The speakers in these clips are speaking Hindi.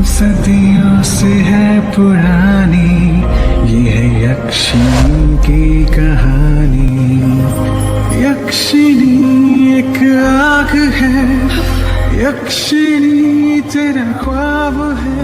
सदियों से है पुरानी, ये है यक्षिणी की कहानी। यक्षिणी एक आग है, यक्षिणी तेरा ख्वाब है।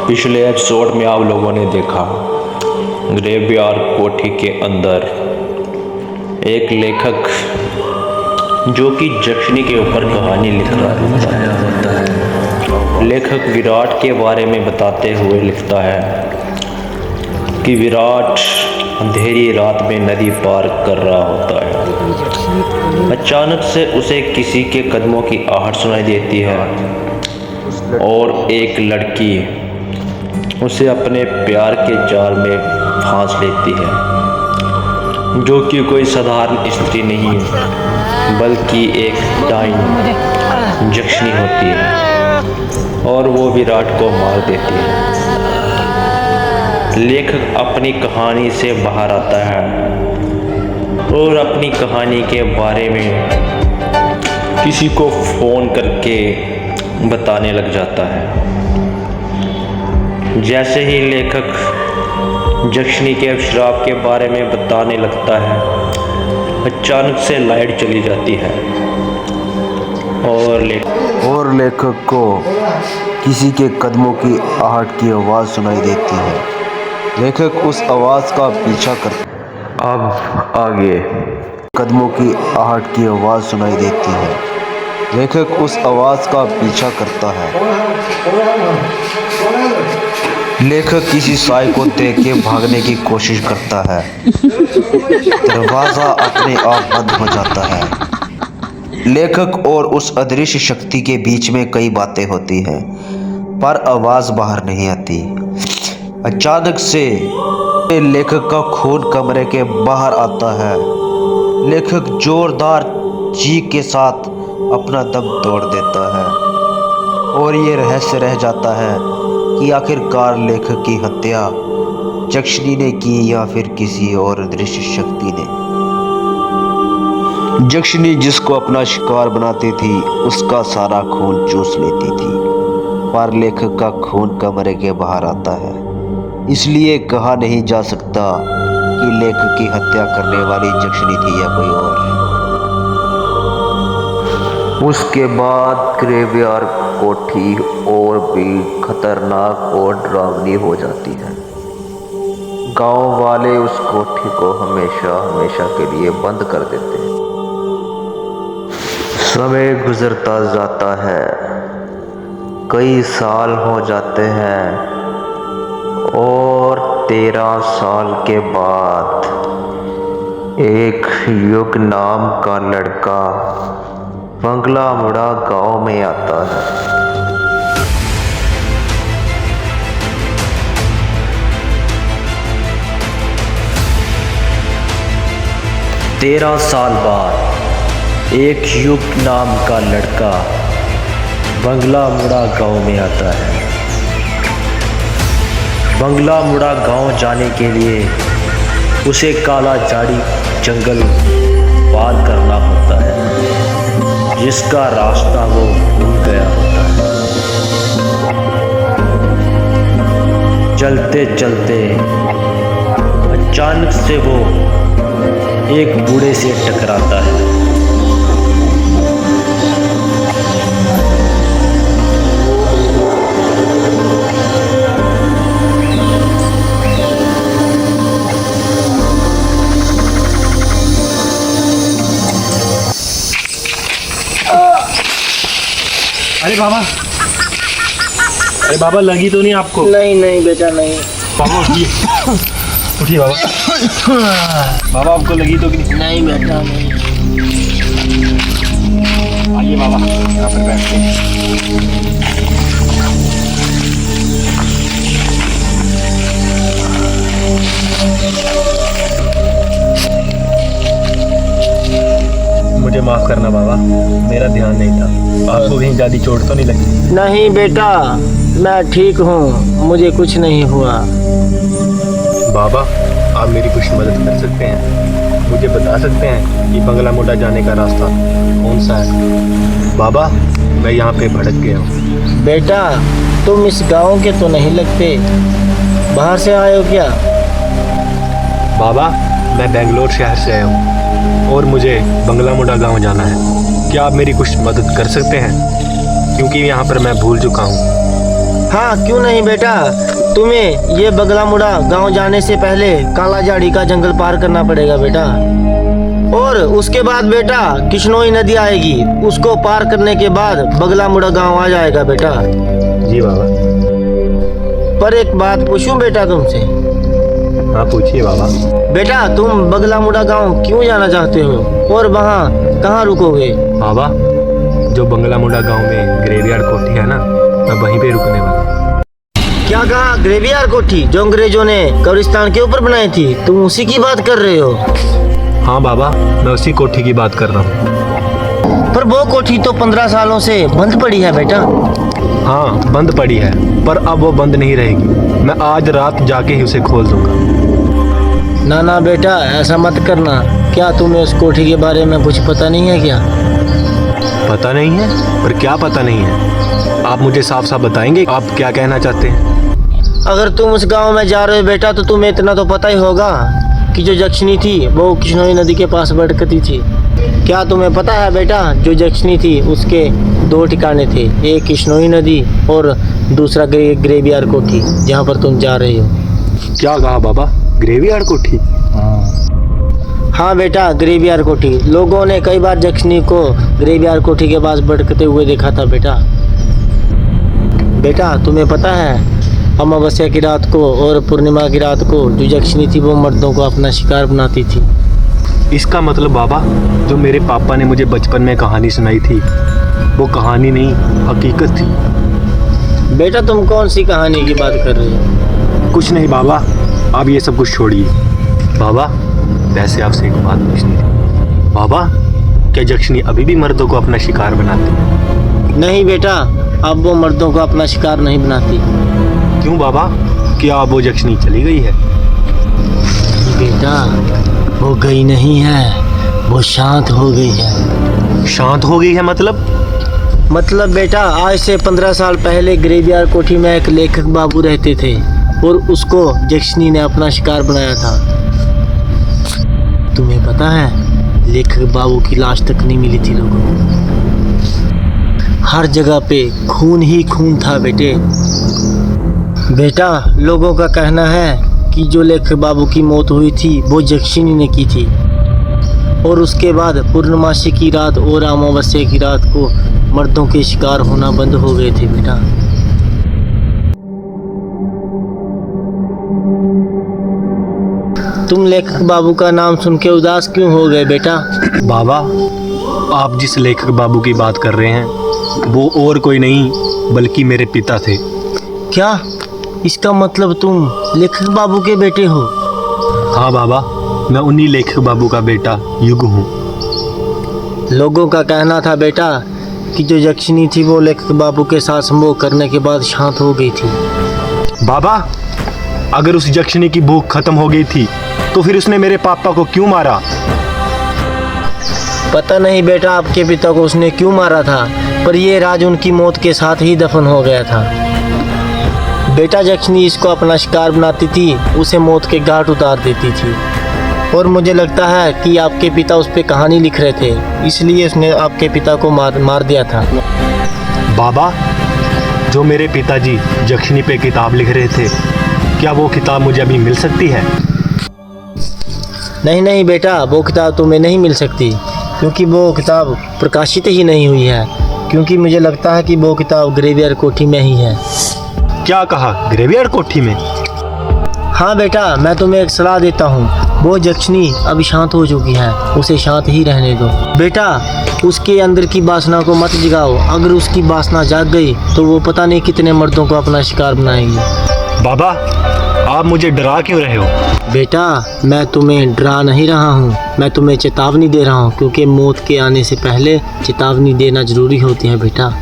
पिछले एपिसोड में आप लोगों ने देखा ग्रेवयार्ड कोठी के अंदर एक लेखक जो कि यक्षिणी के ऊपर कहानी लिख रहा है। लेखक विराट के बारे में बताते हुए लिखता है कि विराट अंधेरी रात में नदी पार कर रहा होता है। अचानक से उसे किसी के कदमों की आहट सुनाई देती है और एक लड़की उसे अपने प्यार के जाल में फांस लेती है, जो कि कोई साधारण स्त्री नहीं बल्कि एक डाइन यक्षिणी होती है और वो विराट को मार देती है। लेखक अपनी कहानी से बाहर आता है और अपनी कहानी के बारे में किसी को फ़ोन करके बताने लग जाता है। जैसे ही लेखक यक्षिणी के श्राप के बारे में बताने लगता है, अचानक से लाइट चली जाती है और लेखक को किसी के कदमों की आहट की आवाज़ सुनाई देती है। लेखक उस आवाज़ का पीछा कर अब आगे कदमों की आहट की आवाज़ सुनाई देती है। लेखक उस आवाज़ का पीछा करता है। लेखक किसी साई को देख के भागने की कोशिश करता है। दरवाज़ा अपने आप बंद हो जाता है। लेखक और उस अदृश्य शक्ति के बीच में कई बातें होती हैं, पर आवाज़ बाहर नहीं आती। अचानक से लेखक का खून कमरे के बाहर आता है। लेखक जोरदार चीख के साथ अपना दम तोड़ देता है और ये रहस्य रह जाता है कि आखिरकार लेखक की हत्या यक्षिणी ने की या फिर किसी और अदृश्य शक्ति ने। यक्षिणी जिसको अपना शिकार बनाती थी उसका सारा खून चूस लेती थी, पर लेखक का खून कमरे के बाहर आता है। इसलिए कहा नहीं जा सकता कि लेखक की हत्या करने वाली यक्षिणी थी या कोई और। उसके बाद ग्रेवयार्ड कोठी और भी खतरनाक और डरावनी हो जाती है। गांव वाले उस कोठी को हमेशा के लिए बंद कर देते हैं। समय गुजरता जाता है, कई साल हो जाते हैं और 13 साल के बाद एक युग नाम का लड़का बंगला मुड़ा गांव में आता है। 13 साल बाद एक युग नाम का लड़का बंगला मुड़ा गांव में आता है। बंगला मुड़ा गांव जाने के लिए उसे काला झाड़ी जंगल पार करना होता है, जिसका रास्ता वो भूल गया होता है। चलते चलते अचानक से वो एक बूढ़े से टकराता है। अरे बाबा, अरे बाबा लगी तो नहीं आपको? नहीं नहीं बेटा नहीं। बाबा उठिए, उठिए बाबा। बाबा आपको लगी तो नहीं? नहीं बेटा नहीं। आइए बाबा, यहाँ पर बैठते हैं। मुझे माफ करना बाबा, मेरा ध्यान नहीं था। आपको कहीं ज्यादा चोट तो नहीं लगी? नहीं बेटा, मैं ठीक हूँ, मुझे कुछ नहीं हुआ। बाबा, आप मेरी कुछ मदद कर सकते हैं? मुझे बता सकते हैं कि बंगला मोटा जाने का रास्ता कौन सा है? बाबा, मैं यहाँ पे भटक गया हूँ। बेटा, तुम इस गांव के तो नहीं लगते, बाहर से आए हो क्या? बाबा, मैं बेंगलोर शहर से आया हूँ और मुझे बंगला मोटा गाँव जाना है। क्या आप मेरी कुछ मदद कर सकते हैं? क्योंकि यहाँ पर मैं भूल चुका हूँ। हाँ, क्यों नहीं बेटा। तुम्हें ये बगला मुड़ा गांव जाने से पहले काला झाड़ी का जंगल पार करना पड़ेगा बेटा, और उसके बाद बेटा किश्नोई नदी आएगी, उसको पार करने के बाद बगला मुड़ा गांव आ जाएगा बेटा। जी बाबा। पर एक बात पूछूं बेटा तुमसे? हाँ पूछिए बाबा। बेटा, तुम बगला मुड़ा गांव क्यों जाना चाहते हो और वहाँ कहाँ रुकोगे? बाबा, जो बंगला मोटा गांव में ग्रेवयार्ड कोठी है ना, मैं वहीं पे रुकने वाला हूँ। क्या कहा? ग्रेवयार्ड कोठी जो अंग्रेजों ने कब्रिस्तान के ऊपर बनाई थी, तुम उसी की बात कर रहे हो? हाँ बाबा, मैं उसी कोठी की बात कर रहा हूँ। पर वो कोठी तो 15 सालों से बंद पड़ी है बेटा। हाँ, बंद पड़ी है, पर अब वो बंद नहीं रहेगी। मैं आज रात जाके ही उसे खोल दूंगा। ना ना बेटा, ऐसा मत करना। क्या तुम्हें उस कोठी के बारे में कुछ पता नहीं है क्या? पता नहीं है? पर क्या पता नहीं है? आप मुझे साफ साफ बताएंगे आप क्या कहना चाहते हैं? अगर तुम उस गांव में जा रहे हो बेटा, तो तुम्हें इतना तो पता ही होगा कि जो जक्षनी थी वो किश्नोई नदी के पास भटकती थी। क्या तुम्हें पता है बेटा, जो जक्षनी थी उसके 2 ठिकाने थे, एक किश्नोई नदी और दूसरा ग्रेवयार्ड कोठी, जहाँ पर तुम जा रहे हो। क्या कहा बाबा? ग्रेवयार्ड कोठी? हाँ बेटा, ग्रेवयार्ड कोठी। लोगों ने कई बार जक्षनी को ग्रेवयार्ड कोठी के पास भटकते हुए देखा था बेटा। बेटा, तुम्हें पता है अमावस्या की रात को और पूर्णिमा की रात को जो जक्षनी थी वो मर्दों को अपना शिकार बनाती थी। इसका मतलब बाबा, जो मेरे पापा ने मुझे बचपन में कहानी सुनाई थी, वो कहानी नहीं हकीकत थी। बेटा, तुम कौन सी कहानी की बात कर रहे हो? कुछ नहीं बाबा, आप ये सब कुछ छोड़िए। बाबा, वैसे आपसे एक बात पूछनी थी। बाबा, क्या जक्षनी अभी भी मर्दों को अपना शिकार बनाती है? नहीं बेटा, अब वो मर्दों को अपना शिकार नहीं बनाती। क्यों बाबा? क्या अब वो जक्षनी चली गई है? बेटा, वो गई नहीं है, वो शांत हो गई है। शांत हो गई है मतलब? मतलब बेटा, आज से 15 साल पहले ग्रेवयार्ड कोठी में एक लेखक बाबू रहते थे और उसको जक्षनी ने अपना शिकार बनाया था। तुम्हें पता है, लेखक बाबू की लाश तक नहीं मिली थी लोगों को। हर जगह पे खून ही खून था बेटे। बेटा, लोगों का कहना है कि जो लेखक बाबू की मौत हुई थी वो जक्षनी ने की थी, और उसके बाद पूर्णमासी की रात और अमावस्या की रात को मर्दों के शिकार होना बंद हो गए थे बेटा। तुम लेखक बाबू का नाम सुन के उदास क्यों हो गए बेटा? बाबा, आप जिस लेखक बाबू की बात कर रहे हैं वो और कोई नहीं बल्कि मेरे पिता थे। क्या? इसका मतलब तुम लेखक बाबू के बेटे हो? हाँ बाबा, मैं उन्हीं लेखक बाबू का बेटा युग हूँ। लोगों का कहना था बेटा कि जो जक्षनी थी वो लेखक बाबू के साथ संभोग करने के बाद शांत हो गई थी। बाबा, अगर उस जक्षनी की भूख खत्म हो गई थी तो फिर उसने मेरे पापा को क्यों मारा? पता नहीं बेटा आपके पिता को उसने क्यों मारा था, पर ये राज उनकी मौत के साथ ही दफन हो गया था। बेटा, जक्षनी इसको अपना शिकार बनाती थी, उसे मौत के घाट उतार देती थी, और मुझे लगता है कि आपके पिता उस पर कहानी लिख रहे थे, इसलिए उसने आपके पिता को मार दिया था। बाबा, जो मेरे पिताजी जक्षनी पे किताब लिख रहे थे, क्या वो किताब मुझे अभी मिल सकती है? नहीं नहीं बेटा, वो किताब तुम्हें नहीं मिल सकती, क्योंकि वो किताब प्रकाशित ही नहीं हुई है। क्योंकि मुझे लगता है कि वो किताब ग्रेवियर कोठी में ही है। क्या कहा, ग्रेवियर कोठी में? हाँ बेटा, मैं तुम्हें एक सलाह देता हूँ। वो यक्षिणी अभी शांत हो चुकी है, उसे शांत ही रहने दो। बेटा, उसके अंदर की वासना को मत जगाओ। अगर उसकी वासना जाग गई तो वो पता नहीं कितने मर्दों को अपना शिकार बनाएगी। बाबा, आप मुझे डरा क्यों रहे हो? बेटा, मैं तुम्हें डरा नहीं रहा हूँ, मैं तुम्हें चेतावनी दे रहा हूँ, क्योंकि मौत के आने से पहले चेतावनी देना जरूरी होती है बेटा।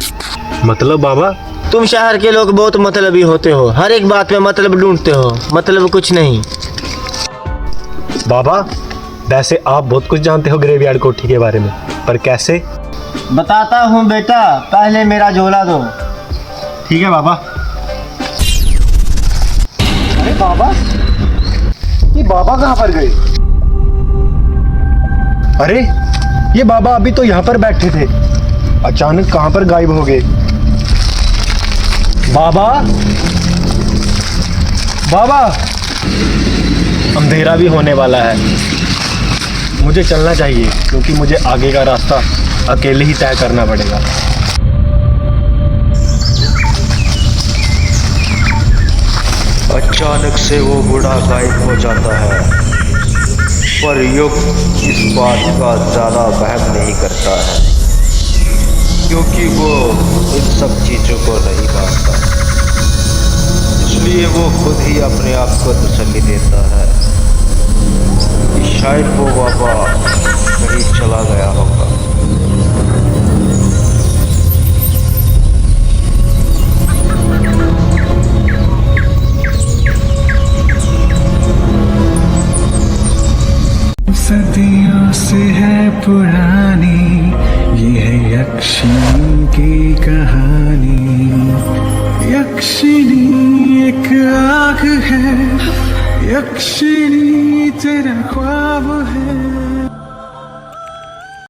मतलब बाबा? तुम शहर के लोग बहुत मतलबी होते हो, हर एक बात में मतलब ढूंढते हो, मतलब कुछ नहीं। बाबा, वैसे आप बहुत कुछ जानते हो ग्रेवयार्ड कोठी के बारे में, पर कैसे? बताता हूँ बेटा, पहले मेरा झोला दो। ठीक है बाबा। अरे बाबा, ये बाबा कहाँ पर गए? अरे ये बाबा अभी तो यहाँ पर बैठे थे, अचानक कहाँ पर गायब हो गए? बाबा, बाबा, अंधेरा भी होने वाला है, मुझे चलना चाहिए क्योंकि मुझे आगे का रास्ता अकेले ही तय करना पड़ेगा। अचानक से वो बूढ़ा गायब हो जाता है, पर युग इस बात का ज़्यादा वहम नहीं करता है, क्योंकि वो इन सब चीज़ों को नहीं मानता। इसलिए वो खुद ही अपने आप को तसल्ली देता है कि शायद वो बाबा कहीं चला गया होगा। सदियों से है पुरानी ये है यक्षिणी की कहानी। यक्षिणी एक आग है, यक्षिणी तेरा ख्वाब